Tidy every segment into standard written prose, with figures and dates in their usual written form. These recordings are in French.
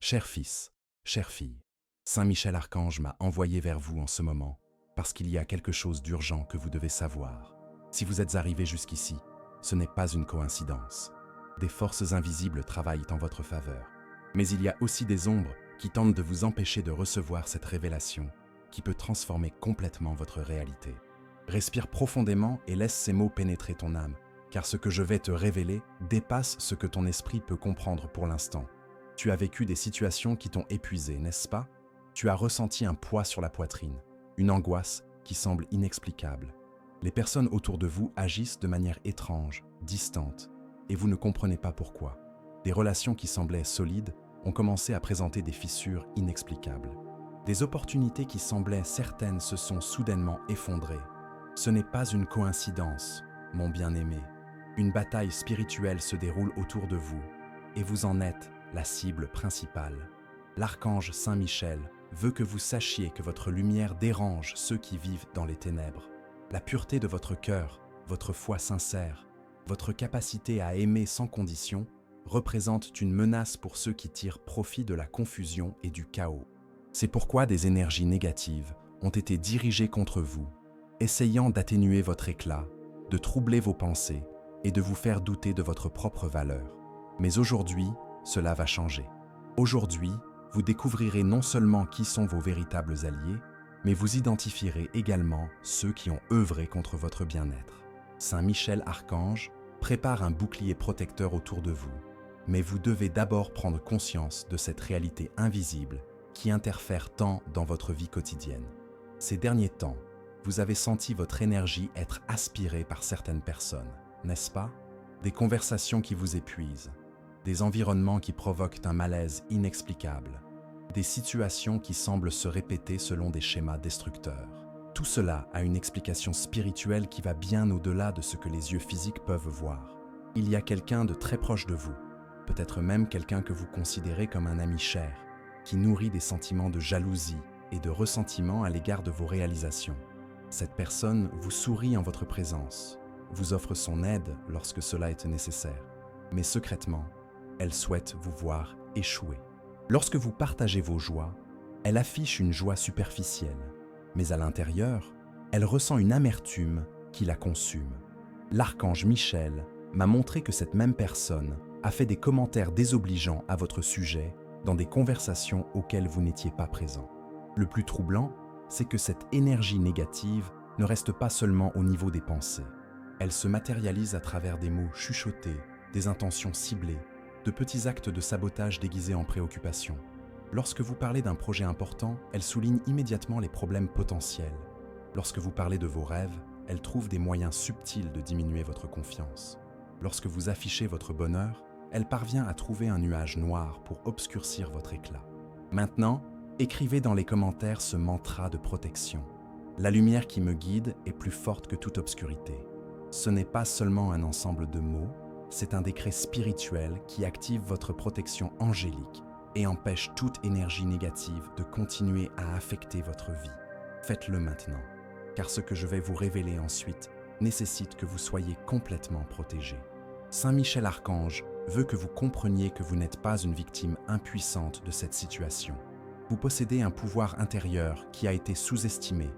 Cher fils, chère fille, Saint Michel Archange m'a envoyé vers vous en ce moment parce qu'il y a quelque chose d'urgent que vous devez savoir. Si vous êtes arrivé jusqu'ici, ce n'est pas une coïncidence. Des forces invisibles travaillent en votre faveur. Mais il y a aussi des ombres qui tentent de vous empêcher de recevoir cette révélation qui peut transformer complètement votre réalité. Respire profondément et laisse ces mots pénétrer ton âme, car ce que je vais te révéler dépasse ce que ton esprit peut comprendre pour l'instant. Tu as vécu des situations qui t'ont épuisé, n'est-ce pas? Tu as ressenti un poids sur la poitrine, une angoisse qui semble inexplicable. Les personnes autour de vous agissent de manière étrange, distante, et vous ne comprenez pas pourquoi. Des relations qui semblaient solides ont commencé à présenter des fissures inexplicables. Des opportunités qui semblaient certaines se sont soudainement effondrées. Ce n'est pas une coïncidence, mon bien-aimé. Une bataille spirituelle se déroule autour de vous, et vous en êtes la cible principale. L'archange Saint Michel veut que vous sachiez que votre lumière dérange ceux qui vivent dans les ténèbres. La pureté de votre cœur, votre foi sincère, votre capacité à aimer sans condition représentent une menace pour ceux qui tirent profit de la confusion et du chaos. C'est pourquoi des énergies négatives ont été dirigées contre vous, essayant d'atténuer votre éclat, de troubler vos pensées et de vous faire douter de votre propre valeur. Mais aujourd'hui, cela va changer. Aujourd'hui, vous découvrirez non seulement qui sont vos véritables alliés, mais vous identifierez également ceux qui ont œuvré contre votre bien-être. Saint Michel Archange prépare un bouclier protecteur autour de vous, mais vous devez d'abord prendre conscience de cette réalité invisible qui interfère tant dans votre vie quotidienne. Ces derniers temps, vous avez senti votre énergie être aspirée par certaines personnes, n'est-ce pas? Des conversations qui vous épuisent, des environnements qui provoquent un malaise inexplicable, des situations qui semblent se répéter selon des schémas destructeurs. Tout cela a une explication spirituelle qui va bien au-delà de ce que les yeux physiques peuvent voir. Il y a quelqu'un de très proche de vous, peut-être même quelqu'un que vous considérez comme un ami cher, qui nourrit des sentiments de jalousie et de ressentiment à l'égard de vos réalisations. Cette personne vous sourit en votre présence, vous offre son aide lorsque cela est nécessaire, mais secrètement, elle souhaite vous voir échouer. Lorsque vous partagez vos joies, elle affiche une joie superficielle, mais à l'intérieur, elle ressent une amertume qui la consume. L'archange Michel m'a montré que cette même personne a fait des commentaires désobligeants à votre sujet dans des conversations auxquelles vous n'étiez pas présent. Le plus troublant, c'est que cette énergie négative ne reste pas seulement au niveau des pensées. Elle se matérialise à travers des mots chuchotés, des intentions ciblées, de petits actes de sabotage déguisés en préoccupation. Lorsque vous parlez d'un projet important, elle souligne immédiatement les problèmes potentiels. Lorsque vous parlez de vos rêves, elle trouve des moyens subtils de diminuer votre confiance. Lorsque vous affichez votre bonheur, elle parvient à trouver un nuage noir pour obscurcir votre éclat. Maintenant, écrivez dans les commentaires ce mantra de protection. La lumière qui me guide est plus forte que toute obscurité. Ce n'est pas seulement un ensemble de mots, c'est un décret spirituel qui active votre protection angélique et empêche toute énergie négative de continuer à affecter votre vie. Faites-le maintenant, car ce que je vais vous révéler ensuite nécessite que vous soyez complètement protégé. Saint Michel Archange veut que vous compreniez que vous n'êtes pas une victime impuissante de cette situation. Vous possédez un pouvoir intérieur qui a été sous-estimé,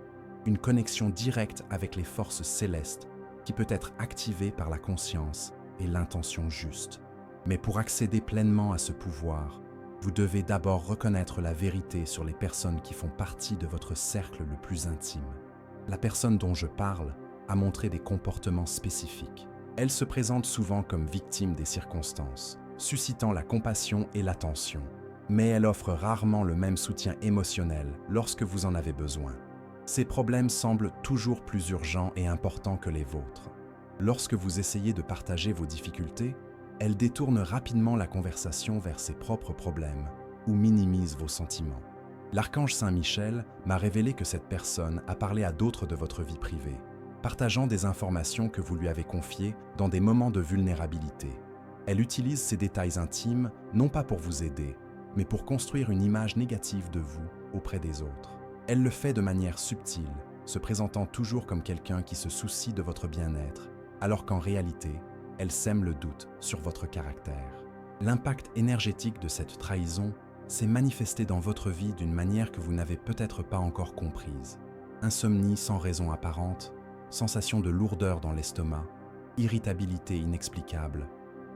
une connexion directe avec les forces célestes qui peut être activée par la conscience et l'intention juste. Mais pour accéder pleinement à ce pouvoir, vous devez d'abord reconnaître la vérité sur les personnes qui font partie de votre cercle le plus intime. La personne dont je parle a montré des comportements spécifiques. Elle se présente souvent comme victime des circonstances, suscitant la compassion et l'attention. Mais elle offre rarement le même soutien émotionnel lorsque vous en avez besoin. Ses problèmes semblent toujours plus urgents et importants que les vôtres. Lorsque vous essayez de partager vos difficultés, elle détourne rapidement la conversation vers ses propres problèmes ou minimise vos sentiments. L'archange Saint Michel m'a révélé que cette personne a parlé à d'autres de votre vie privée, partageant des informations que vous lui avez confiées dans des moments de vulnérabilité. Elle utilise ces détails intimes non pas pour vous aider, mais pour construire une image négative de vous auprès des autres. Elle le fait de manière subtile, se présentant toujours comme quelqu'un qui se soucie de votre bien-être, alors qu'en réalité, elle sème le doute sur votre caractère. L'impact énergétique de cette trahison s'est manifesté dans votre vie d'une manière que vous n'avez peut-être pas encore comprise. Insomnie sans raison apparente, sensation de lourdeur dans l'estomac, irritabilité inexplicable,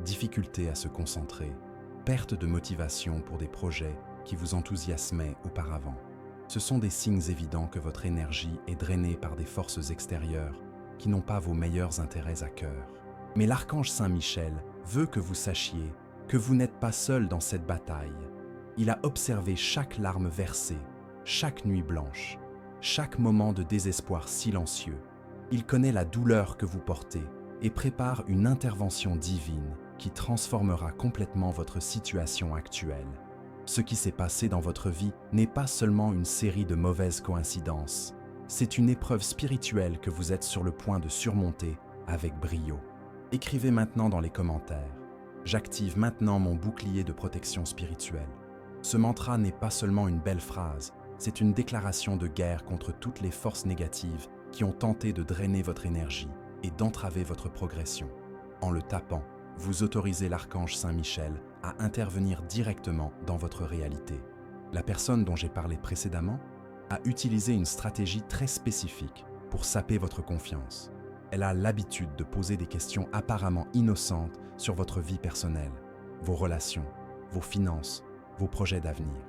difficulté à se concentrer, perte de motivation pour des projets qui vous enthousiasmaient auparavant. Ce sont des signes évidents que votre énergie est drainée par des forces extérieures qui n'ont pas vos meilleurs intérêts à cœur. Mais l'archange Saint Michel veut que vous sachiez que vous n'êtes pas seul dans cette bataille. Il a observé chaque larme versée, chaque nuit blanche, chaque moment de désespoir silencieux. Il connaît la douleur que vous portez et prépare une intervention divine qui transformera complètement votre situation actuelle. Ce qui s'est passé dans votre vie n'est pas seulement une série de mauvaises coïncidences, c'est une épreuve spirituelle que vous êtes sur le point de surmonter avec brio. Écrivez maintenant dans les commentaires « J'active maintenant mon bouclier de protection spirituelle ». Ce mantra n'est pas seulement une belle phrase, c'est une déclaration de guerre contre toutes les forces négatives qui ont tenté de drainer votre énergie et d'entraver votre progression. En le tapant, vous autorisez l'archange Saint Michel à intervenir directement dans votre réalité. La personne dont j'ai parlé précédemment a utilisé une stratégie très spécifique pour saper votre confiance. Elle a l'habitude de poser des questions apparemment innocentes sur votre vie personnelle, vos relations, vos finances, vos projets d'avenir.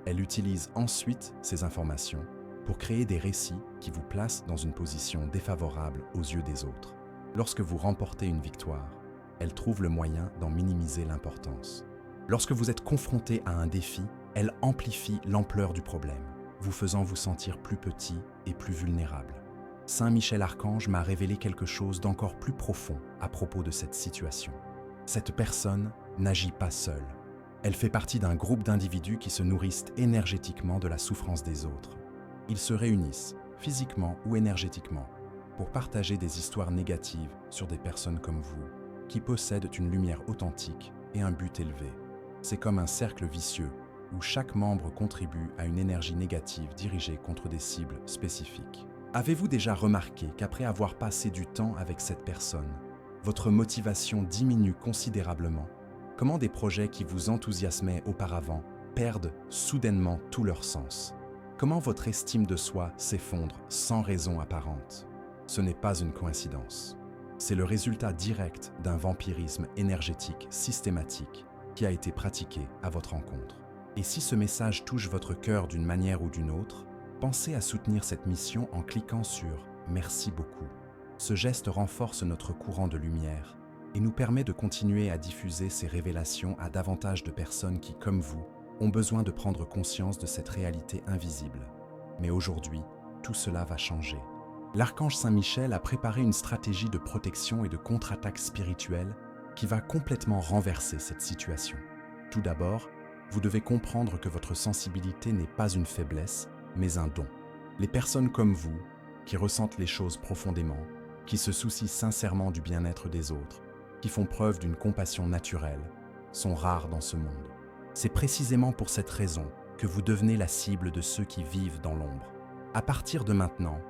Elle utilise ensuite ces informations pour créer des récits qui vous placent dans une position défavorable aux yeux des autres. Lorsque vous remportez une victoire, elle trouve le moyen d'en minimiser l'importance. Lorsque vous êtes confronté à un défi, elle amplifie l'ampleur du problème, vous faisant vous sentir plus petit et plus vulnérable. Saint Michel Archange m'a révélé quelque chose d'encore plus profond à propos de cette situation. Cette personne n'agit pas seule. Elle fait partie d'un groupe d'individus qui se nourrissent énergétiquement de la souffrance des autres. Ils se réunissent, physiquement ou énergétiquement, pour partager des histoires négatives sur des personnes comme vous, qui possèdent une lumière authentique et un but élevé. C'est comme un cercle vicieux où chaque membre contribue à une énergie négative dirigée contre des cibles spécifiques. Avez-vous déjà remarqué qu'après avoir passé du temps avec cette personne, votre motivation diminue considérablement? Comment des projets qui vous enthousiasmaient auparavant perdent soudainement tout leur sens? Comment votre estime de soi s'effondre sans raison apparente? Ce n'est pas une coïncidence. C'est le résultat direct d'un vampirisme énergétique systématique qui a été pratiqué à votre encontre. Et si ce message touche votre cœur d'une manière ou d'une autre, pensez à soutenir cette mission en cliquant sur « Merci beaucoup ». Ce geste renforce notre courant de lumière et nous permet de continuer à diffuser ces révélations à davantage de personnes qui, comme vous, ont besoin de prendre conscience de cette réalité invisible. Mais aujourd'hui, tout cela va changer. L'archange Saint Michel a préparé une stratégie de protection et de contre-attaque spirituelle qui va complètement renverser cette situation. Tout d'abord, vous devez comprendre que votre sensibilité n'est pas une faiblesse, mais un don. Les personnes comme vous, qui ressentent les choses profondément, qui se soucient sincèrement du bien-être des autres, qui font preuve d'une compassion naturelle, sont rares dans ce monde. C'est précisément pour cette raison que vous devenez la cible de ceux qui vivent dans l'ombre. À partir de maintenant,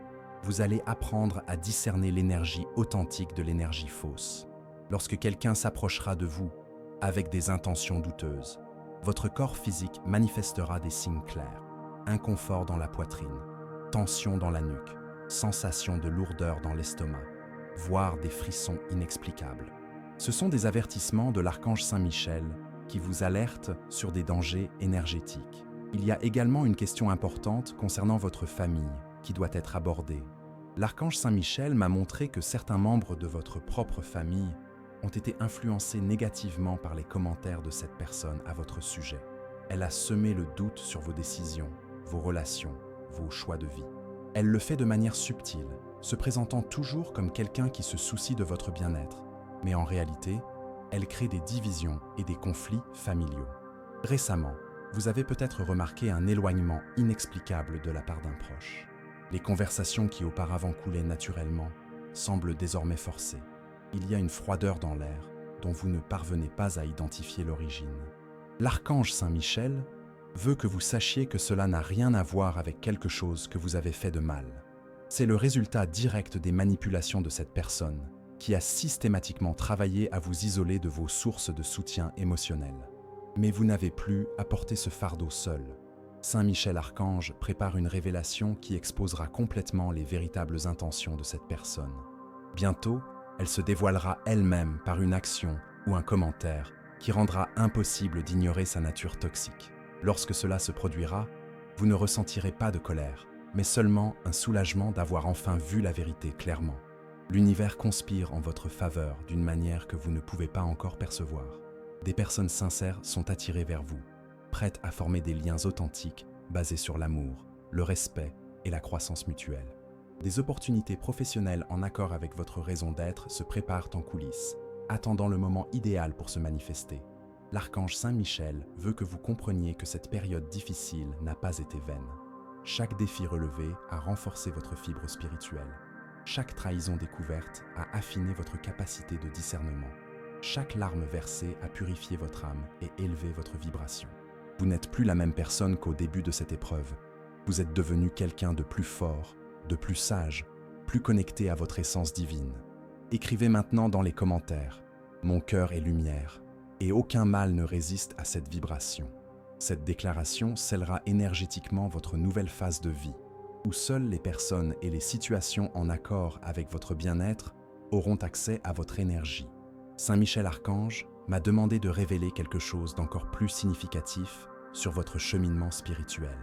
vous allez apprendre à discerner l'énergie authentique de l'énergie fausse. Lorsque quelqu'un s'approchera de vous avec des intentions douteuses, votre corps physique manifestera des signes clairs. Inconfort dans la poitrine, tension dans la nuque, sensation de lourdeur dans l'estomac, voire des frissons inexplicables. Ce sont des avertissements de l'archange Saint Michel qui vous alertent sur des dangers énergétiques. Il y a également une question importante concernant votre famille qui doit être abordée. L'archange Saint Michel m'a montré que certains membres de votre propre famille ont été influencés négativement par les commentaires de cette personne à votre sujet. Elle a semé le doute sur vos décisions, vos relations, vos choix de vie. Elle le fait de manière subtile, se présentant toujours comme quelqu'un qui se soucie de votre bien-être. Mais en réalité, elle crée des divisions et des conflits familiaux. Récemment, vous avez peut-être remarqué un éloignement inexplicable de la part d'un proche. Les conversations qui auparavant coulaient naturellement semblent désormais forcées. Il y a une froideur dans l'air dont vous ne parvenez pas à identifier l'origine. L'archange Saint Michel veut que vous sachiez que cela n'a rien à voir avec quelque chose que vous avez fait de mal. C'est le résultat direct des manipulations de cette personne qui a systématiquement travaillé à vous isoler de vos sources de soutien émotionnel. Mais vous n'avez plus à porter ce fardeau seul. Saint Michel Archange prépare une révélation qui exposera complètement les véritables intentions de cette personne. Bientôt, elle se dévoilera elle-même par une action ou un commentaire qui rendra impossible d'ignorer sa nature toxique. Lorsque cela se produira, vous ne ressentirez pas de colère, mais seulement un soulagement d'avoir enfin vu la vérité clairement. L'univers conspire en votre faveur d'une manière que vous ne pouvez pas encore percevoir. Des personnes sincères sont attirées vers vous, prêtes à former des liens authentiques basés sur l'amour, le respect et la croissance mutuelle. Des opportunités professionnelles en accord avec votre raison d'être se préparent en coulisses, attendant le moment idéal pour se manifester. L'archange Saint Michel veut que vous compreniez que cette période difficile n'a pas été vaine. Chaque défi relevé a renforcé votre fibre spirituelle. Chaque trahison découverte a affiné votre capacité de discernement. Chaque larme versée a purifié votre âme et élevé votre vibration. Vous n'êtes plus la même personne qu'au début de cette épreuve. Vous êtes devenu quelqu'un de plus fort, de plus sage, plus connecté à votre essence divine. Écrivez maintenant dans les commentaires « Mon cœur est lumière » et aucun mal ne résiste à cette vibration. Cette déclaration scellera énergétiquement votre nouvelle phase de vie, où seules les personnes et les situations en accord avec votre bien-être auront accès à votre énergie. Saint Michel Archange m'a demandé de révéler quelque chose d'encore plus significatif sur votre cheminement spirituel.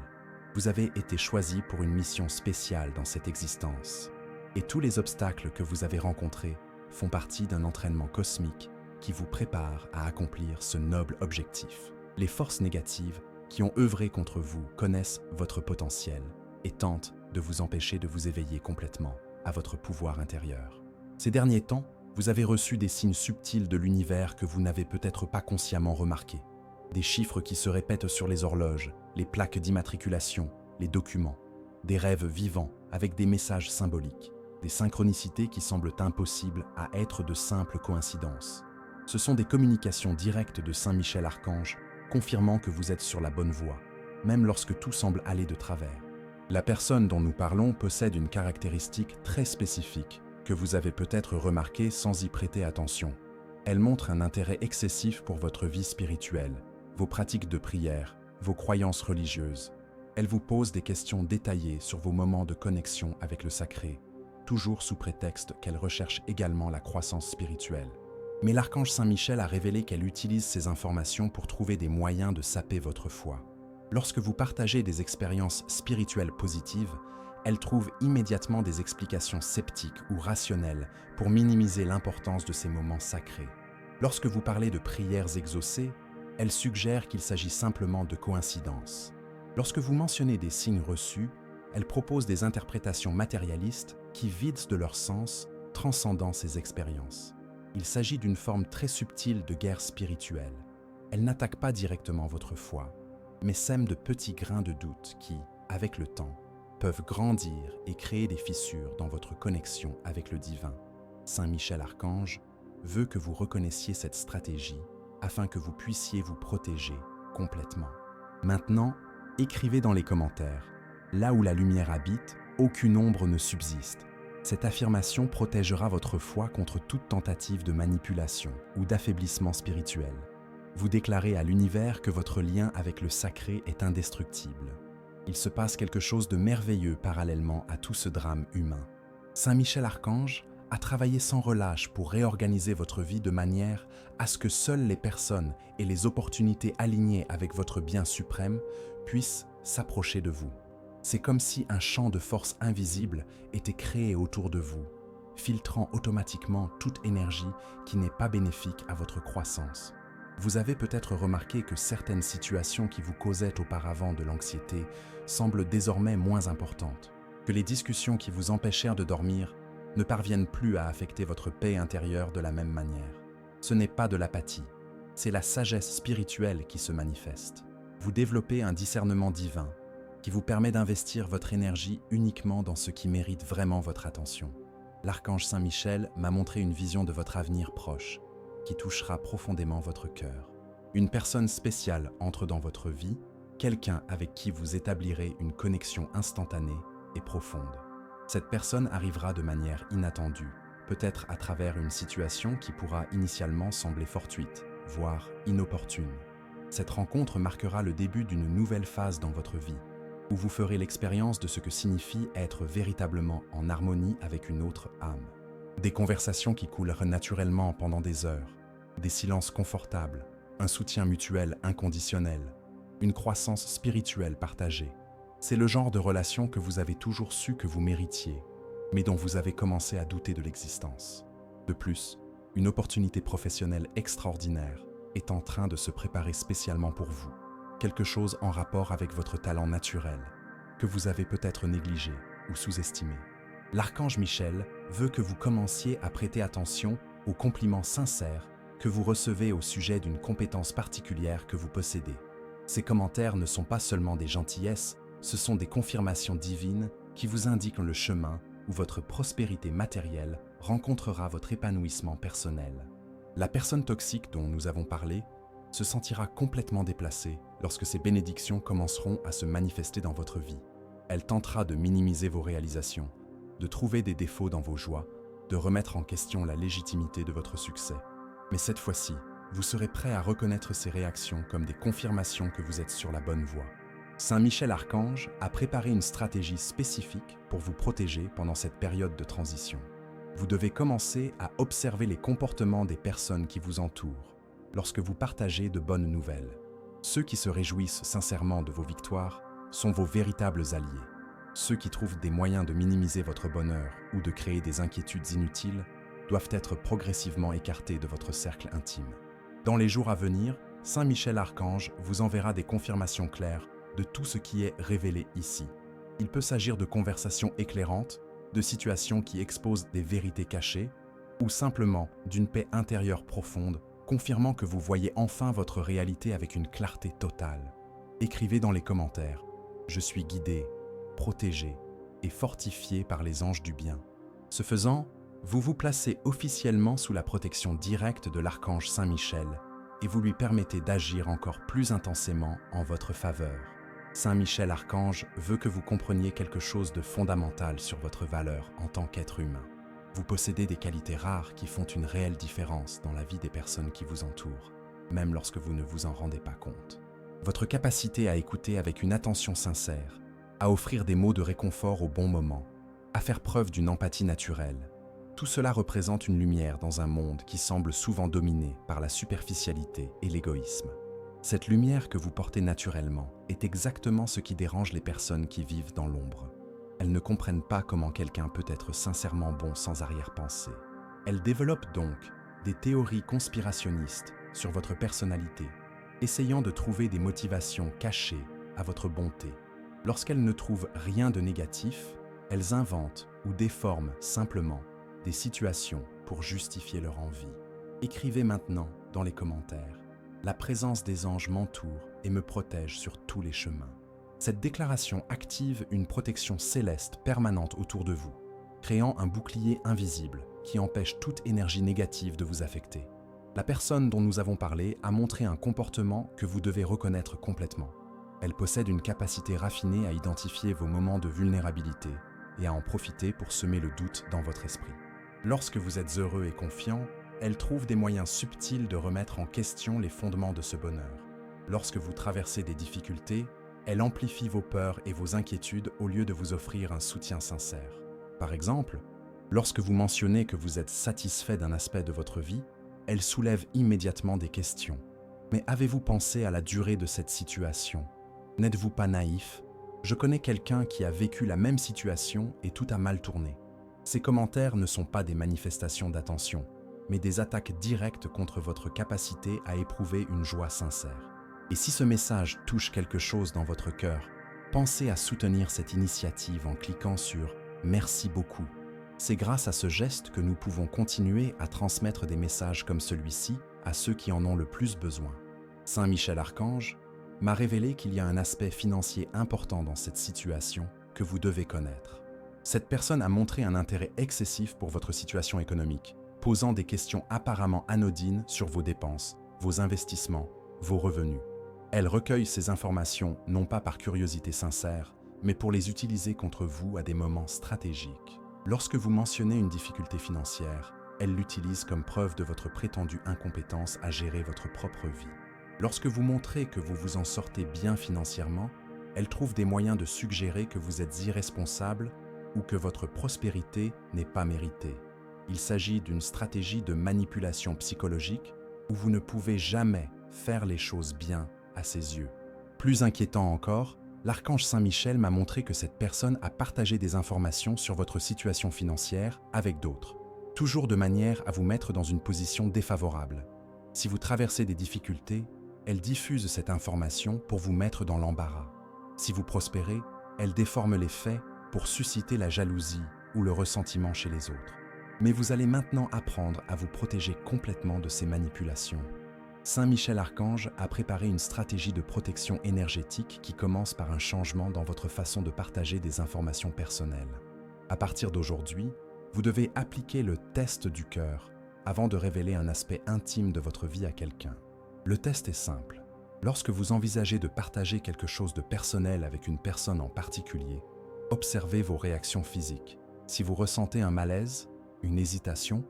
Vous avez été choisi pour une mission spéciale dans cette existence. Et tous les obstacles que vous avez rencontrés font partie d'un entraînement cosmique qui vous prépare à accomplir ce noble objectif. Les forces négatives qui ont œuvré contre vous connaissent votre potentiel et tentent de vous empêcher de vous éveiller complètement à votre pouvoir intérieur. Ces derniers temps, vous avez reçu des signes subtils de l'univers que vous n'avez peut-être pas consciemment remarqués. Des chiffres qui se répètent sur les horloges, les plaques d'immatriculation, les documents. Des rêves vivants avec des messages symboliques. Des synchronicités qui semblent impossibles à être de simples coïncidences. Ce sont des communications directes de Saint Michel Archange, confirmant que vous êtes sur la bonne voie, même lorsque tout semble aller de travers. La personne dont nous parlons possède une caractéristique très spécifique que vous avez peut-être remarquée sans y prêter attention. Elle montre un intérêt excessif pour votre vie spirituelle, vos pratiques de prière, vos croyances religieuses. Elle vous pose des questions détaillées sur vos moments de connexion avec le sacré, toujours sous prétexte qu'elle recherche également la croissance spirituelle. Mais l'archange Saint Michel a révélé qu'elle utilise ces informations pour trouver des moyens de saper votre foi. Lorsque vous partagez des expériences spirituelles positives, elle trouve immédiatement des explications sceptiques ou rationnelles pour minimiser l'importance de ces moments sacrés. Lorsque vous parlez de prières exaucées, elle suggère qu'il s'agit simplement de coïncidences. Lorsque vous mentionnez des signes reçus, elle propose des interprétations matérialistes qui vident de leur sens, transcendant ces expériences. Il s'agit d'une forme très subtile de guerre spirituelle. Elle n'attaque pas directement votre foi, mais sème de petits grains de doute qui, avec le temps, peuvent grandir et créer des fissures dans votre connexion avec le divin. Saint Michel Archange veut que vous reconnaissiez cette stratégie afin que vous puissiez vous protéger complètement. Maintenant, écrivez dans les commentaires « Là où la lumière habite, aucune ombre ne subsiste ». Cette affirmation protégera votre foi contre toute tentative de manipulation ou d'affaiblissement spirituel. Vous déclarez à l'univers que votre lien avec le sacré est indestructible. Il se passe quelque chose de merveilleux parallèlement à tout ce drame humain. Saint Michel Archange a travaillé sans relâche pour réorganiser votre vie de manière à ce que seules les personnes et les opportunités alignées avec votre bien suprême puissent s'approcher de vous. C'est comme si un champ de force invisible était créé autour de vous, filtrant automatiquement toute énergie qui n'est pas bénéfique à votre croissance. Vous avez peut-être remarqué que certaines situations qui vous causaient auparavant de l'anxiété semblent désormais moins importantes, que les discussions qui vous empêchèrent de dormir ne parviennent plus à affecter votre paix intérieure de la même manière. Ce n'est pas de l'apathie, c'est la sagesse spirituelle qui se manifeste. Vous développez un discernement divin qui vous permet d'investir votre énergie uniquement dans ce qui mérite vraiment votre attention. L'archange Saint Michel m'a montré une vision de votre avenir proche, qui touchera profondément votre cœur. Une personne spéciale entre dans votre vie, quelqu'un avec qui vous établirez une connexion instantanée et profonde. Cette personne arrivera de manière inattendue, peut-être à travers une situation qui pourra initialement sembler fortuite, voire inopportune. Cette rencontre marquera le début d'une nouvelle phase dans votre vie, où vous ferez l'expérience de ce que signifie être véritablement en harmonie avec une autre âme. Des conversations qui couleront naturellement pendant des heures, des silences confortables, un soutien mutuel inconditionnel, une croissance spirituelle partagée. C'est le genre de relation que vous avez toujours su que vous méritiez, mais dont vous avez commencé à douter de l'existence. De plus, une opportunité professionnelle extraordinaire est en train de se préparer spécialement pour vous. Quelque chose en rapport avec votre talent naturel, que vous avez peut-être négligé ou sous-estimé. L'archange Michel veut que vous commenciez à prêter attention aux compliments sincères que vous recevez au sujet d'une compétence particulière que vous possédez. Ces commentaires ne sont pas seulement des gentillesses, ce sont des confirmations divines qui vous indiquent le chemin où votre prospérité matérielle rencontrera votre épanouissement personnel. La personne toxique dont nous avons parlé se sentira complètement déplacée lorsque ces bénédictions commenceront à se manifester dans votre vie. Elle tentera de minimiser vos réalisations, de trouver des défauts dans vos joies, de remettre en question la légitimité de votre succès. Mais cette fois-ci, vous serez prêt à reconnaître ces réactions comme des confirmations que vous êtes sur la bonne voie. Saint Michel Archange a préparé une stratégie spécifique pour vous protéger pendant cette période de transition. Vous devez commencer à observer les comportements des personnes qui vous entourent lorsque vous partagez de bonnes nouvelles. Ceux qui se réjouissent sincèrement de vos victoires sont vos véritables alliés. Ceux qui trouvent des moyens de minimiser votre bonheur ou de créer des inquiétudes inutiles doivent être progressivement écartés de votre cercle intime. Dans les jours à venir, Saint Michel Archange vous enverra des confirmations claires de tout ce qui est révélé ici. Il peut s'agir de conversations éclairantes, de situations qui exposent des vérités cachées, ou simplement d'une paix intérieure profonde, confirmant que vous voyez enfin votre réalité avec une clarté totale. Écrivez dans les commentaires « Je suis guidé, protégé et fortifié par les anges du bien ». Ce faisant, vous vous placez officiellement sous la protection directe de l'archange Saint Michel et vous lui permettez d'agir encore plus intensément en votre faveur. Saint Michel Archange veut que vous compreniez quelque chose de fondamental sur votre valeur en tant qu'être humain. Vous possédez des qualités rares qui font une réelle différence dans la vie des personnes qui vous entourent, même lorsque vous ne vous en rendez pas compte. Votre capacité à écouter avec une attention sincère, à offrir des mots de réconfort au bon moment, à faire preuve d'une empathie naturelle, tout cela représente une lumière dans un monde qui semble souvent dominé par la superficialité et l'égoïsme. Cette lumière que vous portez naturellement est exactement ce qui dérange les personnes qui vivent dans l'ombre. Elles ne comprennent pas comment quelqu'un peut être sincèrement bon sans arrière-pensée. Elles développent donc des théories conspirationnistes sur votre personnalité, essayant de trouver des motivations cachées à votre bonté. Lorsqu'elles ne trouvent rien de négatif, elles inventent ou déforment simplement des situations pour justifier leur envie. Écrivez maintenant dans les commentaires « La présence des anges m'entoure et me protège sur tous les chemins ». Cette déclaration active une protection céleste permanente autour de vous, créant un bouclier invisible qui empêche toute énergie négative de vous affecter. La personne dont nous avons parlé a montré un comportement que vous devez reconnaître complètement. Elle possède une capacité raffinée à identifier vos moments de vulnérabilité et à en profiter pour semer le doute dans votre esprit. Lorsque vous êtes heureux et confiant, elle trouve des moyens subtils de remettre en question les fondements de ce bonheur. Lorsque vous traversez des difficultés, elle amplifie vos peurs et vos inquiétudes au lieu de vous offrir un soutien sincère. Par exemple, lorsque vous mentionnez que vous êtes satisfait d'un aspect de votre vie, elle soulève immédiatement des questions. Mais avez-vous pensé à la durée de cette situation? N'êtes-vous pas naïf? Je connais quelqu'un qui a vécu la même situation et tout a mal tourné. Ces commentaires ne sont pas des manifestations d'attention, mais des attaques directes contre votre capacité à éprouver une joie sincère. Et si ce message touche quelque chose dans votre cœur, pensez à soutenir cette initiative en cliquant sur « Merci beaucoup ». C'est grâce à ce geste que nous pouvons continuer à transmettre des messages comme celui-ci à ceux qui en ont le plus besoin. Saint Michel Archange m'a révélé qu'il y a un aspect financier important dans cette situation que vous devez connaître. Cette personne a montré un intérêt excessif pour votre situation économique, posant des questions apparemment anodines sur vos dépenses, vos investissements, vos revenus. Elle recueille ces informations non pas par curiosité sincère, mais pour les utiliser contre vous à des moments stratégiques. Lorsque vous mentionnez une difficulté financière, elle l'utilise comme preuve de votre prétendue incompétence à gérer votre propre vie. Lorsque vous montrez que vous vous en sortez bien financièrement, elle trouve des moyens de suggérer que vous êtes irresponsable ou que votre prospérité n'est pas méritée. Il s'agit d'une stratégie de manipulation psychologique où vous ne pouvez jamais faire les choses bien à ses yeux. Plus inquiétant encore, l'archange Saint-Michel m'a montré que cette personne a partagé des informations sur votre situation financière avec d'autres, toujours de manière à vous mettre dans une position défavorable. Si vous traversez des difficultés, elle diffuse cette information pour vous mettre dans l'embarras. Si vous prospérez, elle déforme les faits pour susciter la jalousie ou le ressentiment chez les autres. Mais vous allez maintenant apprendre à vous protéger complètement de ces manipulations. Saint Michel Archange a préparé une stratégie de protection énergétique qui commence par un changement dans votre façon de partager des informations personnelles. À partir d'aujourd'hui, vous devez appliquer le test du cœur avant de révéler un aspect intime de votre vie à quelqu'un. Le test est simple. Lorsque vous envisagez de partager quelque chose de personnel avec une personne en particulier, observez vos réactions physiques. Si vous ressentez un malaise, une hésitation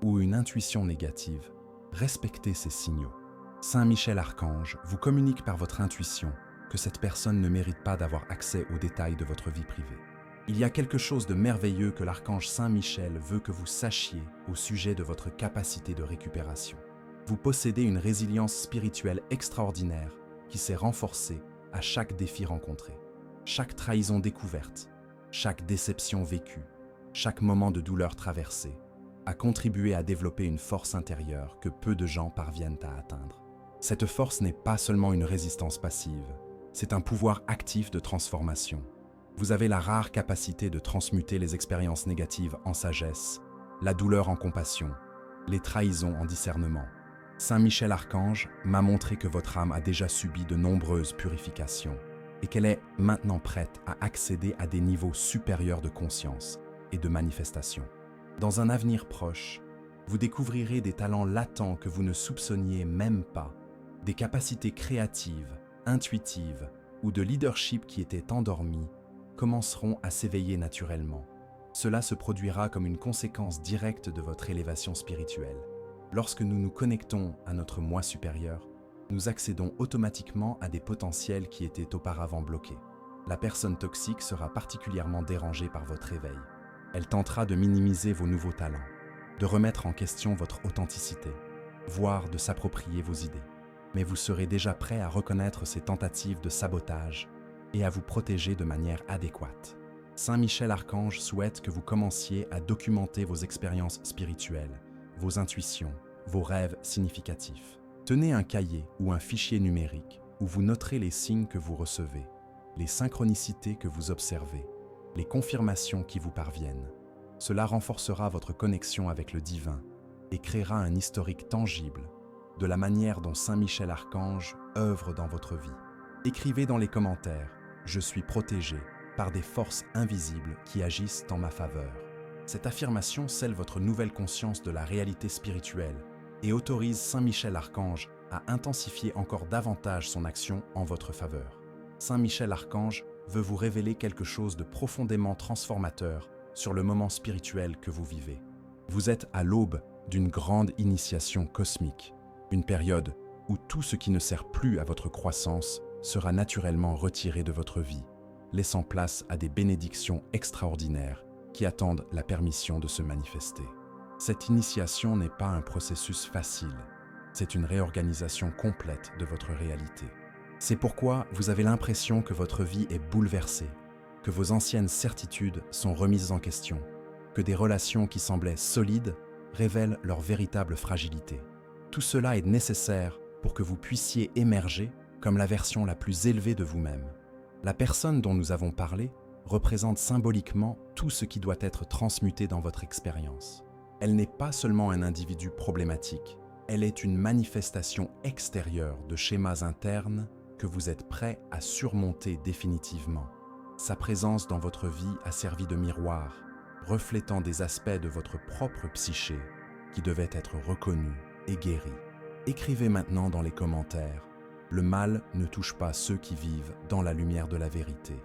ou une intuition négative, respectez ces signaux. Saint Michel Archange vous communique par votre intuition que cette personne ne mérite pas d'avoir accès aux détails de votre vie privée. Il y a quelque chose de merveilleux que l'archange Saint Michel veut que vous sachiez au sujet de votre capacité de récupération. Vous possédez une résilience spirituelle extraordinaire qui s'est renforcée à chaque défi rencontré, chaque trahison découverte, chaque déception vécue, chaque moment de douleur traversé, a contribué à développer une force intérieure que peu de gens parviennent à atteindre. Cette force n'est pas seulement une résistance passive, c'est un pouvoir actif de transformation. Vous avez la rare capacité de transmuter les expériences négatives en sagesse, la douleur en compassion, les trahisons en discernement. Saint Michel Archange m'a montré que votre âme a déjà subi de nombreuses purifications et qu'elle est maintenant prête à accéder à des niveaux supérieurs de conscience et de manifestation. Dans un avenir proche, vous découvrirez des talents latents que vous ne soupçonniez même pas, des capacités créatives, intuitives ou de leadership qui étaient endormies commenceront à s'éveiller naturellement. Cela se produira comme une conséquence directe de votre élévation spirituelle. Lorsque nous nous connectons à notre moi supérieur, nous accédons automatiquement à des potentiels qui étaient auparavant bloqués. La personne toxique sera particulièrement dérangée par votre éveil. Elle tentera de minimiser vos nouveaux talents, de remettre en question votre authenticité, voire de s'approprier vos idées. Mais vous serez déjà prêt à reconnaître ces tentatives de sabotage et à vous protéger de manière adéquate. Saint Michel Archange souhaite que vous commenciez à documenter vos expériences spirituelles, vos intuitions, vos rêves significatifs. Tenez un cahier ou un fichier numérique où vous noterez les signes que vous recevez, les synchronicités que vous observez, les confirmations qui vous parviennent. Cela renforcera votre connexion avec le divin et créera un historique tangible de la manière dont Saint Michel Archange œuvre dans votre vie. Écrivez dans les commentaires « Je suis protégé par des forces invisibles qui agissent en ma faveur ». Cette affirmation scelle votre nouvelle conscience de la réalité spirituelle et autorise Saint Michel Archange à intensifier encore davantage son action en votre faveur. Saint Michel Archange veut vous révéler quelque chose de profondément transformateur sur le moment spirituel que vous vivez. Vous êtes à l'aube d'une grande initiation cosmique, une période où tout ce qui ne sert plus à votre croissance sera naturellement retiré de votre vie, laissant place à des bénédictions extraordinaires qui attendent la permission de se manifester. Cette initiation n'est pas un processus facile, c'est une réorganisation complète de votre réalité. C'est pourquoi vous avez l'impression que votre vie est bouleversée, que vos anciennes certitudes sont remises en question, que des relations qui semblaient solides révèlent leur véritable fragilité. Tout cela est nécessaire pour que vous puissiez émerger comme la version la plus élevée de vous-même. La personne dont nous avons parlé représente symboliquement tout ce qui doit être transmuté dans votre expérience. Elle n'est pas seulement un individu problématique, elle est une manifestation extérieure de schémas internes que vous êtes prêt à surmonter définitivement. Sa présence dans votre vie a servi de miroir, reflétant des aspects de votre propre psyché qui devaient être reconnus et guéris. Écrivez maintenant dans les commentaires « Le mal ne touche pas ceux qui vivent dans la lumière de la vérité ».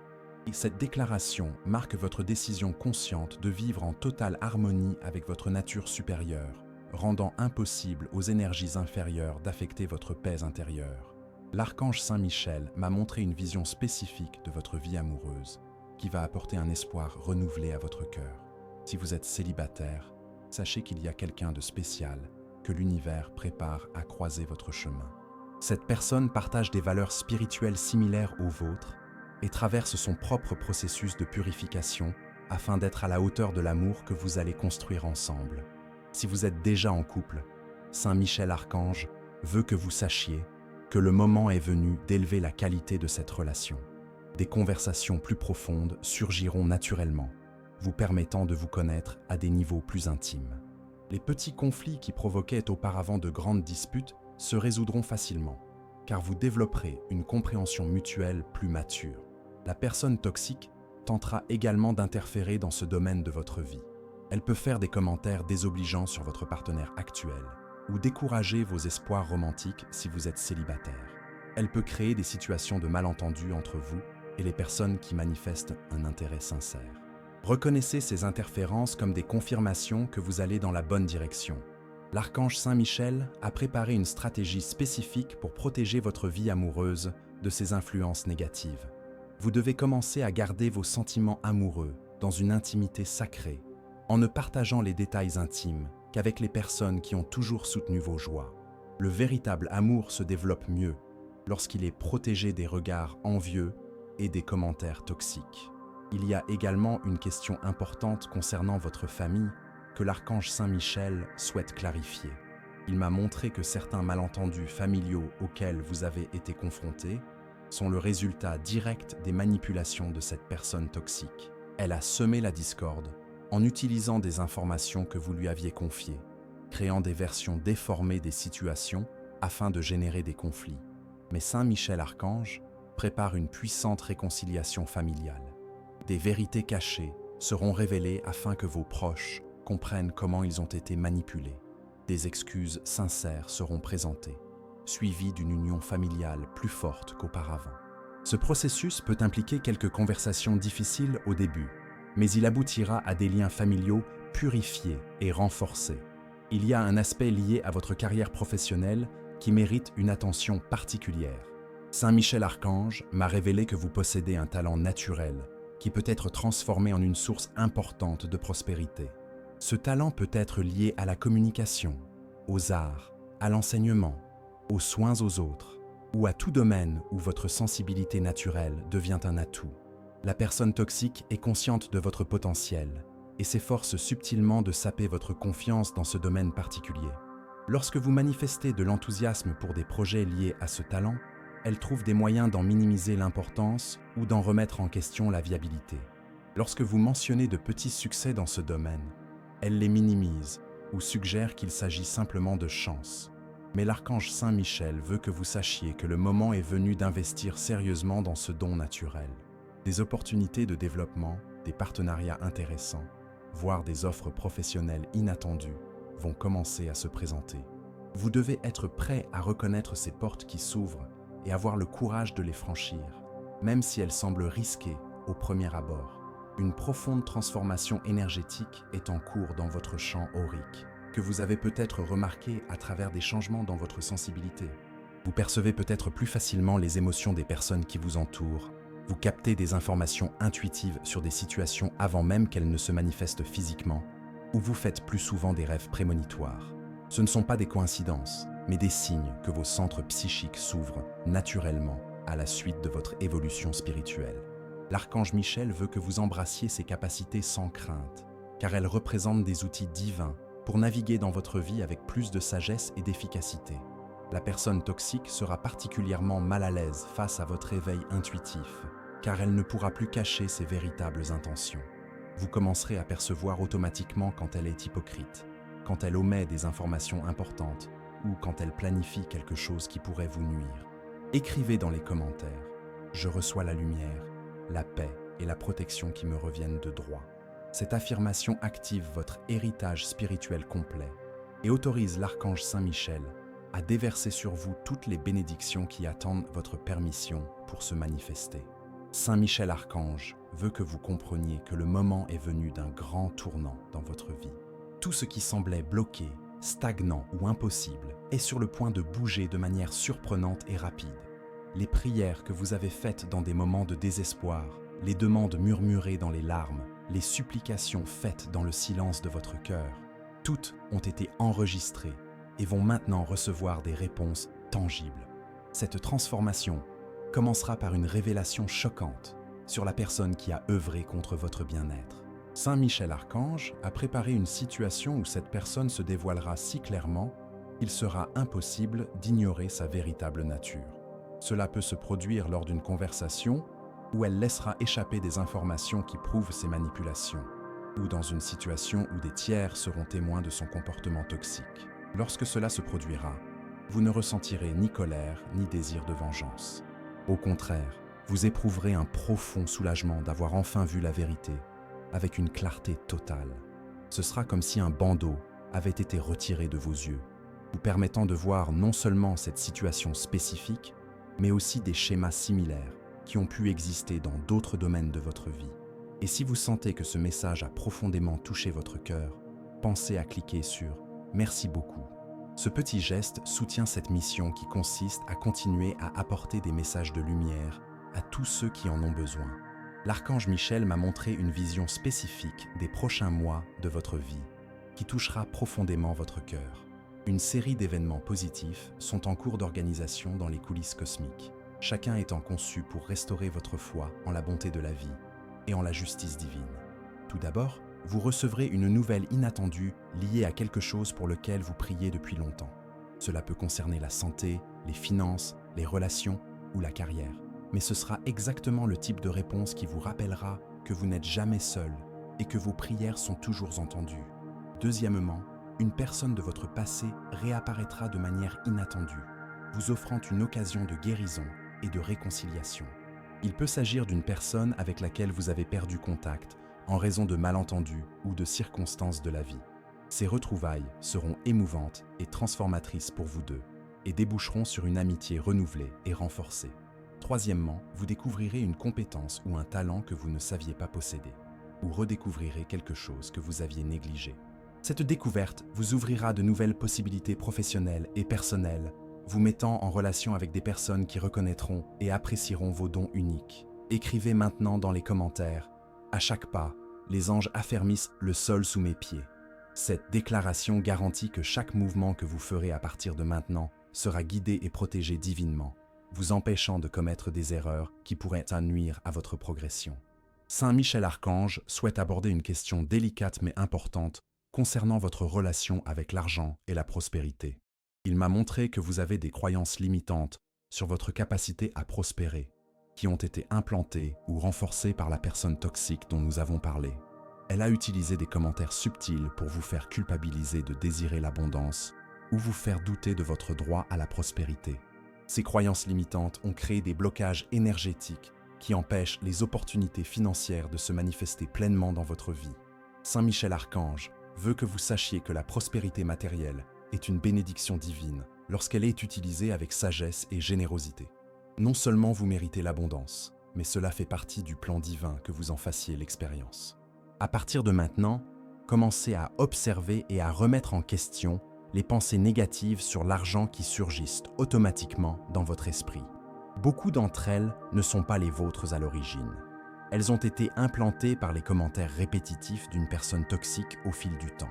Et cette déclaration marque votre décision consciente de vivre en totale harmonie avec votre nature supérieure, rendant impossible aux énergies inférieures d'affecter votre paix intérieure. L'archange Saint Michel m'a montré une vision spécifique de votre vie amoureuse, qui va apporter un espoir renouvelé à votre cœur. Si vous êtes célibataire, sachez qu'il y a quelqu'un de spécial que l'univers prépare à croiser votre chemin. Cette personne partage des valeurs spirituelles similaires aux vôtres et traverse son propre processus de purification afin d'être à la hauteur de l'amour que vous allez construire ensemble. Si vous êtes déjà en couple, Saint Michel Archange veut que vous sachiez que le moment est venu d'élever la qualité de cette relation. Des conversations plus profondes surgiront naturellement, vous permettant de vous connaître à des niveaux plus intimes. Les petits conflits qui provoquaient auparavant de grandes disputes se résoudront facilement, car vous développerez une compréhension mutuelle plus mature. La personne toxique tentera également d'interférer dans ce domaine de votre vie. Elle peut faire des commentaires désobligeants sur votre partenaire actuel ou décourager vos espoirs romantiques si vous êtes célibataire. Elle peut créer des situations de malentendus entre vous et les personnes qui manifestent un intérêt sincère. Reconnaissez ces interférences comme des confirmations que vous allez dans la bonne direction. L'archange Saint Michel a préparé une stratégie spécifique pour protéger votre vie amoureuse de ces influences négatives. Vous devez commencer à garder vos sentiments amoureux dans une intimité sacrée, en ne partageant les détails intimes qu'avec les personnes qui ont toujours soutenu vos joies. Le véritable amour se développe mieux lorsqu'il est protégé des regards envieux et des commentaires toxiques. Il y a également une question importante concernant votre famille que l'archange Saint Michel souhaite clarifier. Il m'a montré que certains malentendus familiaux auxquels vous avez été confrontés sont le résultat direct des manipulations de cette personne toxique. Elle a semé la discorde en utilisant des informations que vous lui aviez confiées, créant des versions déformées des situations afin de générer des conflits. Mais Saint Michel Archange prépare une puissante réconciliation familiale. Des vérités cachées seront révélées afin que vos proches comprennent comment ils ont été manipulés. Des excuses sincères seront présentées, suivies d'une union familiale plus forte qu'auparavant. Ce processus peut impliquer quelques conversations difficiles au début, mais il aboutira à des liens familiaux purifiés et renforcés. Il y a un aspect lié à votre carrière professionnelle qui mérite une attention particulière. Saint Michel Archange m'a révélé que vous possédez un talent naturel qui peut être transformé en une source importante de prospérité. Ce talent peut être lié à la communication, aux arts, à l'enseignement, aux soins aux autres, ou à tout domaine où votre sensibilité naturelle devient un atout. La personne toxique est consciente de votre potentiel et s'efforce subtilement de saper votre confiance dans ce domaine particulier. Lorsque vous manifestez de l'enthousiasme pour des projets liés à ce talent, elle trouve des moyens d'en minimiser l'importance ou d'en remettre en question la viabilité. Lorsque vous mentionnez de petits succès dans ce domaine, elle les minimise ou suggère qu'il s'agit simplement de chance. Mais l'archange Saint Michel veut que vous sachiez que le moment est venu d'investir sérieusement dans ce don naturel. Des opportunités de développement, des partenariats intéressants, voire des offres professionnelles inattendues vont commencer à se présenter. Vous devez être prêt à reconnaître ces portes qui s'ouvrent et avoir le courage de les franchir, même si elles semblent risquées au premier abord. Une profonde transformation énergétique est en cours dans votre champ aurique, que vous avez peut-être remarqué à travers des changements dans votre sensibilité. Vous percevez peut-être plus facilement les émotions des personnes qui vous entourent. Vous captez des informations intuitives sur des situations avant même qu'elles ne se manifestent physiquement, ou vous faites plus souvent des rêves prémonitoires. Ce ne sont pas des coïncidences, mais des signes que vos centres psychiques s'ouvrent naturellement à la suite de votre évolution spirituelle. L'archange Michel veut que vous embrassiez ces capacités sans crainte, car elles représentent des outils divins pour naviguer dans votre vie avec plus de sagesse et d'efficacité. La personne toxique sera particulièrement mal à l'aise face à votre éveil intuitif, car elle ne pourra plus cacher ses véritables intentions. Vous commencerez à percevoir automatiquement quand elle est hypocrite, quand elle omet des informations importantes ou quand elle planifie quelque chose qui pourrait vous nuire. Écrivez dans les commentaires « Je reçois la lumière, la paix et la protection qui me reviennent de droit ». Cette affirmation active votre héritage spirituel complet et autorise l'archange Saint Michel à déverser sur vous toutes les bénédictions qui attendent votre permission pour se manifester. Saint Michel Archange veut que vous compreniez que le moment est venu d'un grand tournant dans votre vie. Tout ce qui semblait bloqué stagnant ou impossible, est sur le point de bouger de manière surprenante et rapide. Les prières que vous avez faites dans des moments de désespoir, les demandes murmurées dans les larmes, les supplications faites dans le silence de votre cœur, toutes ont été enregistrées et vont maintenant recevoir des réponses tangibles. Cette transformation commencera par une révélation choquante sur la personne qui a œuvré contre votre bien-être. Saint Michel Archange a préparé une situation où cette personne se dévoilera si clairement qu'il sera impossible d'ignorer sa véritable nature. Cela peut se produire lors d'une conversation où elle laissera échapper des informations qui prouvent ses manipulations, ou dans une situation où des tiers seront témoins de son comportement toxique. Lorsque cela se produira, vous ne ressentirez ni colère ni désir de vengeance. Au contraire, vous éprouverez un profond soulagement d'avoir enfin vu la vérité, avec une clarté totale. Ce sera comme si un bandeau avait été retiré de vos yeux, vous permettant de voir non seulement cette situation spécifique, mais aussi des schémas similaires qui ont pu exister dans d'autres domaines de votre vie. Et si vous sentez que ce message a profondément touché votre cœur, pensez à cliquer sur « Merci beaucoup ». Ce petit geste soutient cette mission qui consiste à continuer à apporter des messages de lumière à tous ceux qui en ont besoin. L'archange Michel m'a montré une vision spécifique des prochains mois de votre vie, qui touchera profondément votre cœur. Une série d'événements positifs sont en cours d'organisation dans les coulisses cosmiques, chacun étant conçu pour restaurer votre foi en la bonté de la vie et en la justice divine. Tout d'abord, vous recevrez une nouvelle inattendue liée à quelque chose pour lequel vous priez depuis longtemps. Cela peut concerner la santé, les finances, les relations ou la carrière. Mais ce sera exactement le type de réponse qui vous rappellera que vous n'êtes jamais seul et que vos prières sont toujours entendues. Deuxièmement, une personne de votre passé réapparaîtra de manière inattendue, vous offrant une occasion de guérison et de réconciliation. Il peut s'agir d'une personne avec laquelle vous avez perdu contact en raison de malentendus ou de circonstances de la vie. Ces retrouvailles seront émouvantes et transformatrices pour vous deux et déboucheront sur une amitié renouvelée et renforcée. Troisièmement, vous découvrirez une compétence ou un talent que vous ne saviez pas posséder, ou redécouvrirez quelque chose que vous aviez négligé. Cette découverte vous ouvrira de nouvelles possibilités professionnelles et personnelles, vous mettant en relation avec des personnes qui reconnaîtront et apprécieront vos dons uniques. Écrivez maintenant dans les commentaires « À chaque pas, les anges affermissent le sol sous mes pieds ». Cette déclaration garantit que chaque mouvement que vous ferez à partir de maintenant sera guidé et protégé divinement, vous empêchant de commettre des erreurs qui pourraient nuire à votre progression. Saint Michel Archange souhaite aborder une question délicate mais importante concernant votre relation avec l'argent et la prospérité. Il m'a montré que vous avez des croyances limitantes sur votre capacité à prospérer, qui ont été implantées ou renforcées par la personne toxique dont nous avons parlé. Elle a utilisé des commentaires subtils pour vous faire culpabiliser de désirer l'abondance ou vous faire douter de votre droit à la prospérité. Ces croyances limitantes ont créé des blocages énergétiques qui empêchent les opportunités financières de se manifester pleinement dans votre vie. Saint Michel Archange veut que vous sachiez que la prospérité matérielle est une bénédiction divine lorsqu'elle est utilisée avec sagesse et générosité. Non seulement vous méritez l'abondance, mais cela fait partie du plan divin que vous en fassiez l'expérience. À partir de maintenant, commencez à observer et à remettre en question les pensées négatives sur l'argent qui surgissent automatiquement dans votre esprit. Beaucoup d'entre elles ne sont pas les vôtres à l'origine. Elles ont été implantées par les commentaires répétitifs d'une personne toxique au fil du temps.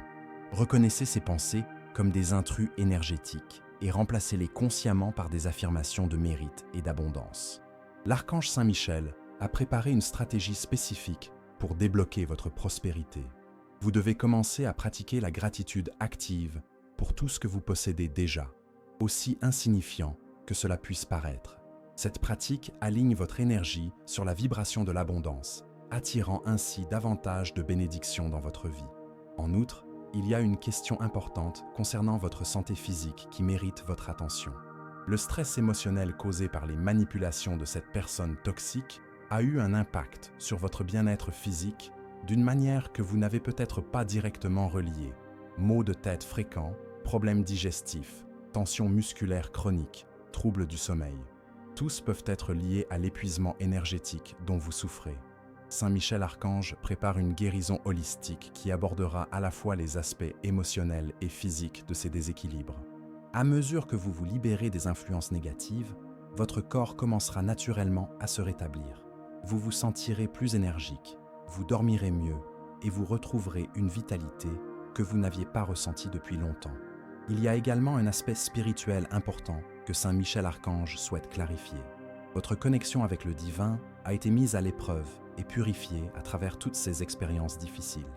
Reconnaissez ces pensées comme des intrus énergétiques et remplacez-les consciemment par des affirmations de mérite et d'abondance. L'archange Saint Michel a préparé une stratégie spécifique pour débloquer votre prospérité. Vous devez commencer à pratiquer la gratitude active pour tout ce que vous possédez déjà, aussi insignifiant que cela puisse paraître. Cette pratique aligne votre énergie sur la vibration de l'abondance, attirant ainsi davantage de bénédictions dans votre vie. En outre, il y a une question importante concernant votre santé physique qui mérite votre attention. Le stress émotionnel causé par les manipulations de cette personne toxique a eu un impact sur votre bien-être physique d'une manière que vous n'avez peut-être pas directement reliée. Maux de tête fréquents, problèmes digestifs, tensions musculaires chroniques, troubles du sommeil. Tous peuvent être liés à l'épuisement énergétique dont vous souffrez. Saint Michel Archange prépare une guérison holistique qui abordera à la fois les aspects émotionnels et physiques de ces déséquilibres. À mesure que vous vous libérez des influences négatives, votre corps commencera naturellement à se rétablir. Vous vous sentirez plus énergique, vous dormirez mieux et vous retrouverez une vitalité que vous n'aviez pas ressentie depuis longtemps. Il y a également un aspect spirituel important que Saint Michel Archange souhaite clarifier. Votre connexion avec le divin a été mise à l'épreuve et purifiée à travers toutes ces expériences difficiles.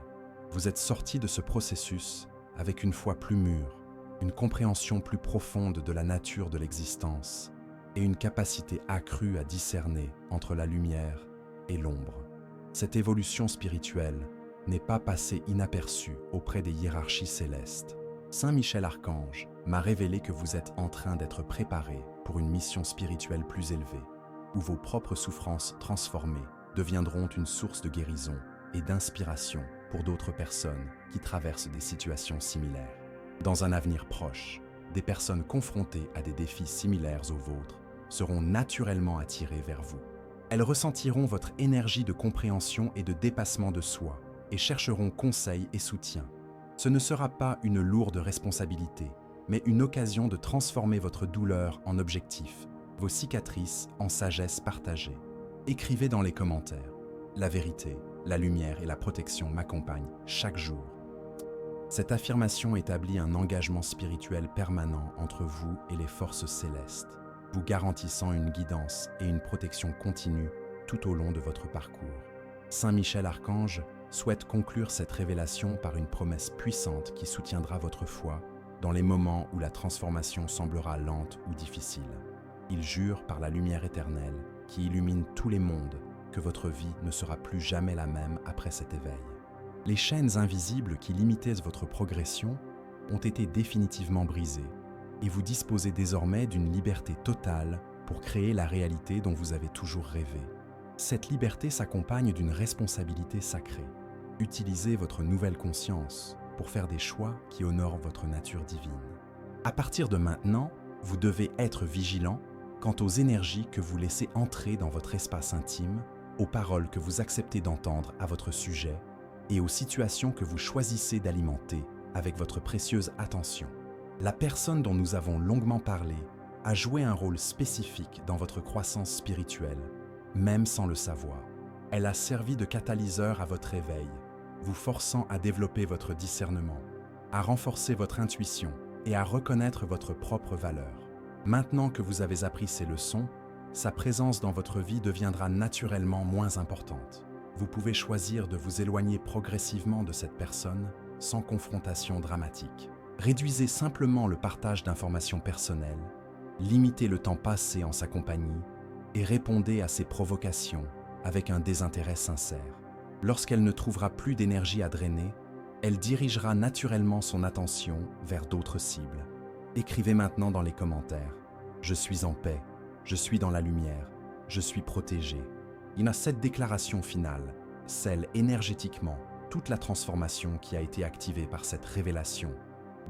Vous êtes sorti de ce processus avec une foi plus mûre, une compréhension plus profonde de la nature de l'existence et une capacité accrue à discerner entre la lumière et l'ombre. Cette évolution spirituelle n'est pas passée inaperçue auprès des hiérarchies célestes. Saint Michel Archange m'a révélé que vous êtes en train d'être préparé pour une mission spirituelle plus élevée, où vos propres souffrances transformées deviendront une source de guérison et d'inspiration pour d'autres personnes qui traversent des situations similaires. Dans un avenir proche, des personnes confrontées à des défis similaires aux vôtres seront naturellement attirées vers vous. Elles ressentiront votre énergie de compréhension et de dépassement de soi et chercheront conseil et soutien. Ce ne sera pas une lourde responsabilité, mais une occasion de transformer votre douleur en objectif, vos cicatrices en sagesse partagée. Écrivez dans les commentaires. La vérité, la lumière et la protection m'accompagnent chaque jour. Cette affirmation établit un engagement spirituel permanent entre vous et les forces célestes, vous garantissant une guidance et une protection continue tout au long de votre parcours. Saint Michel Archange souhaite conclure cette révélation par une promesse puissante qui soutiendra votre foi dans les moments où la transformation semblera lente ou difficile. Il jure par la lumière éternelle qui illumine tous les mondes que votre vie ne sera plus jamais la même après cet éveil. Les chaînes invisibles qui limitaient votre progression ont été définitivement brisées et vous disposez désormais d'une liberté totale pour créer la réalité dont vous avez toujours rêvé. Cette liberté s'accompagne d'une responsabilité sacrée. Utilisez votre nouvelle conscience pour faire des choix qui honorent votre nature divine. À partir de maintenant, vous devez être vigilant quant aux énergies que vous laissez entrer dans votre espace intime, aux paroles que vous acceptez d'entendre à votre sujet et aux situations que vous choisissez d'alimenter avec votre précieuse attention. La personne dont nous avons longuement parlé a joué un rôle spécifique dans votre croissance spirituelle, même sans le savoir. Elle a servi de catalyseur à votre éveil, vous forçant à développer votre discernement, à renforcer votre intuition et à reconnaître votre propre valeur. Maintenant que vous avez appris ces leçons, sa présence dans votre vie deviendra naturellement moins importante. Vous pouvez choisir de vous éloigner progressivement de cette personne sans confrontation dramatique. Réduisez simplement le partage d'informations personnelles, limitez le temps passé en sa compagnie et répondez à ses provocations avec un désintérêt sincère. Lorsqu'elle ne trouvera plus d'énergie à drainer, elle dirigera naturellement son attention vers d'autres cibles. Écrivez maintenant dans les commentaires « Je suis en paix, je suis dans la lumière, je suis protégé ». Il y a cette déclaration finale, scelle énergétiquement toute la transformation qui a été activée par cette révélation,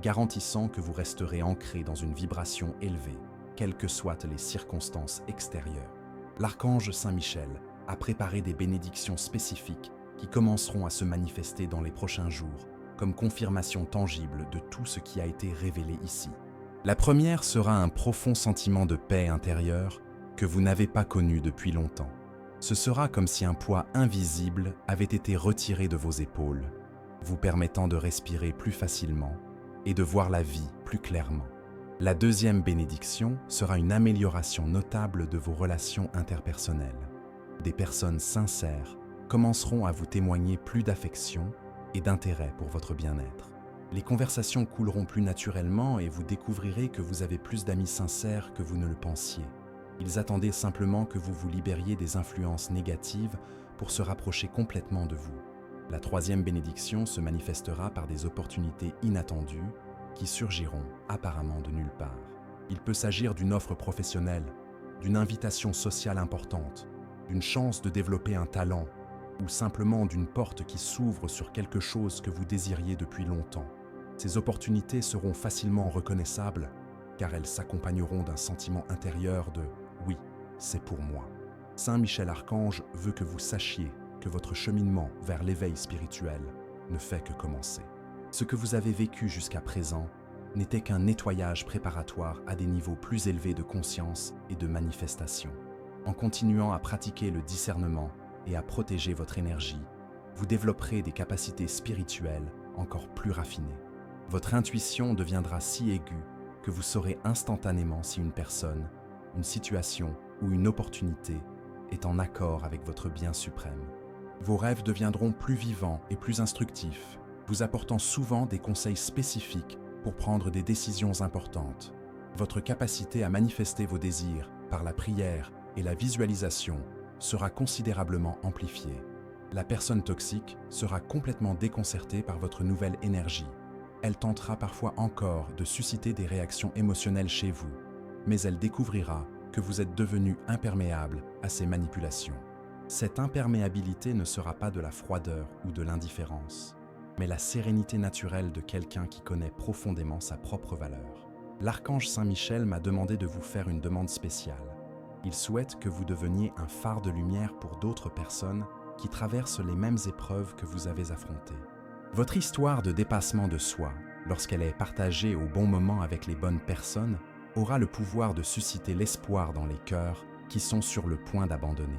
garantissant que vous resterez ancré dans une vibration élevée, quelles que soient les circonstances extérieures. L'archange Saint Michel a préparé des bénédictions spécifiques qui commenceront à se manifester dans les prochains jours, comme confirmation tangible de tout ce qui a été révélé ici. La première sera un profond sentiment de paix intérieure que vous n'avez pas connu depuis longtemps. Ce sera comme si un poids invisible avait été retiré de vos épaules, vous permettant de respirer plus facilement et de voir la vie plus clairement. La deuxième bénédiction sera une amélioration notable de vos relations interpersonnelles. Des personnes sincères commenceront à vous témoigner plus d'affection et d'intérêt pour votre bien-être. Les conversations couleront plus naturellement et vous découvrirez que vous avez plus d'amis sincères que vous ne le pensiez. Ils attendaient simplement que vous vous libériez des influences négatives pour se rapprocher complètement de vous. La troisième bénédiction se manifestera par des opportunités inattendues qui surgiront apparemment de nulle part. Il peut s'agir d'une offre professionnelle, d'une invitation sociale importante, d'une chance de développer un talent ou simplement d'une porte qui s'ouvre sur quelque chose que vous désiriez depuis longtemps. Ces opportunités seront facilement reconnaissables car elles s'accompagneront d'un sentiment intérieur de « oui, c'est pour moi ». Saint Michel Archange veut que vous sachiez que votre cheminement vers l'éveil spirituel ne fait que commencer. Ce que vous avez vécu jusqu'à présent n'était qu'un nettoyage préparatoire à des niveaux plus élevés de conscience et de manifestation. En continuant à pratiquer le discernement et à protéger votre énergie, vous développerez des capacités spirituelles encore plus raffinées. Votre intuition deviendra si aiguë que vous saurez instantanément si une personne, une situation ou une opportunité est en accord avec votre bien suprême. Vos rêves deviendront plus vivants et plus instructifs, vous apportant souvent des conseils spécifiques pour prendre des décisions importantes. Votre capacité à manifester vos désirs par la prière et la visualisation sera considérablement amplifiée. La personne toxique sera complètement déconcertée par votre nouvelle énergie. Elle tentera parfois encore de susciter des réactions émotionnelles chez vous, mais elle découvrira que vous êtes devenu imperméable à ces manipulations. Cette imperméabilité ne sera pas de la froideur ou de l'indifférence, mais la sérénité naturelle de quelqu'un qui connaît profondément sa propre valeur. L'archange Saint-Michel m'a demandé de vous faire une demande spéciale. Il souhaite que vous deveniez un phare de lumière pour d'autres personnes qui traversent les mêmes épreuves que vous avez affrontées. Votre histoire de dépassement de soi, lorsqu'elle est partagée au bon moment avec les bonnes personnes, aura le pouvoir de susciter l'espoir dans les cœurs qui sont sur le point d'abandonner.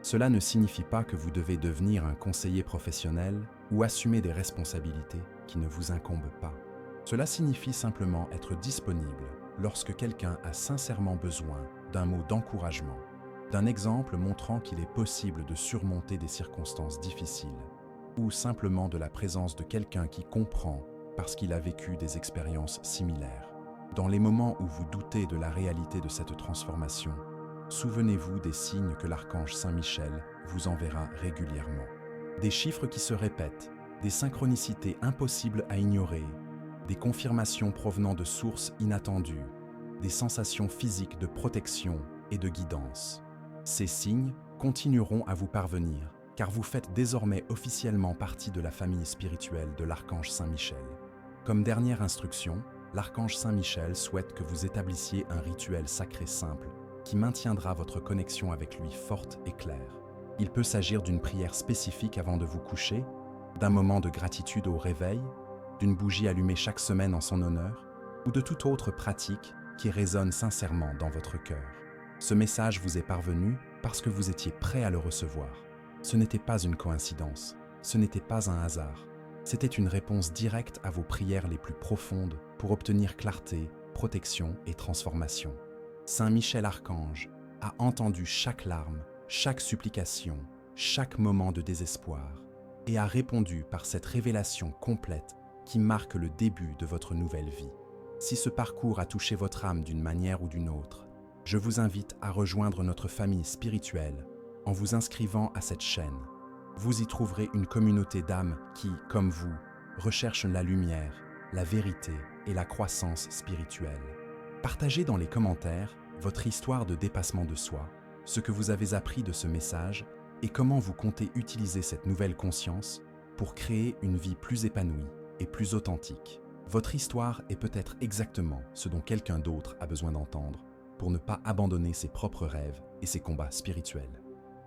Cela ne signifie pas que vous devez devenir un conseiller professionnel ou assumer des responsabilités qui ne vous incombent pas. Cela signifie simplement être disponible lorsque quelqu'un a sincèrement besoin d'un mot d'encouragement, d'un exemple montrant qu'il est possible de surmonter des circonstances difficiles, ou simplement de la présence de quelqu'un qui comprend parce qu'il a vécu des expériences similaires. Dans les moments où vous doutez de la réalité de cette transformation, souvenez-vous des signes que l'archange Saint-Michel vous enverra régulièrement. Des chiffres qui se répètent, des synchronicités impossibles à ignorer, des confirmations provenant de sources inattendues, des sensations physiques de protection et de guidance. Ces signes continueront à vous parvenir, car vous faites désormais officiellement partie de la famille spirituelle de l'archange Saint-Michel. Comme dernière instruction, l'archange Saint-Michel souhaite que vous établissiez un rituel sacré simple qui maintiendra votre connexion avec lui forte et claire. Il peut s'agir d'une prière spécifique avant de vous coucher, d'un moment de gratitude au réveil, d'une bougie allumée chaque semaine en son honneur, ou de toute autre pratique qui résonne sincèrement dans votre cœur. Ce message vous est parvenu parce que vous étiez prêt à le recevoir. Ce n'était pas une coïncidence, ce n'était pas un hasard. C'était une réponse directe à vos prières les plus profondes pour obtenir clarté, protection et transformation. Saint Michel Archange a entendu chaque larme, chaque supplication, chaque moment de désespoir et a répondu par cette révélation complète qui marque le début de votre nouvelle vie. Si ce parcours a touché votre âme d'une manière ou d'une autre, je vous invite à rejoindre notre famille spirituelle en vous inscrivant à cette chaîne. Vous y trouverez une communauté d'âmes qui, comme vous, recherchent la lumière, la vérité et la croissance spirituelle. Partagez dans les commentaires votre histoire de dépassement de soi, ce que vous avez appris de ce message et comment vous comptez utiliser cette nouvelle conscience pour créer une vie plus épanouie et plus authentique. Votre histoire est peut-être exactement ce dont quelqu'un d'autre a besoin d'entendre pour ne pas abandonner ses propres rêves et ses combats spirituels.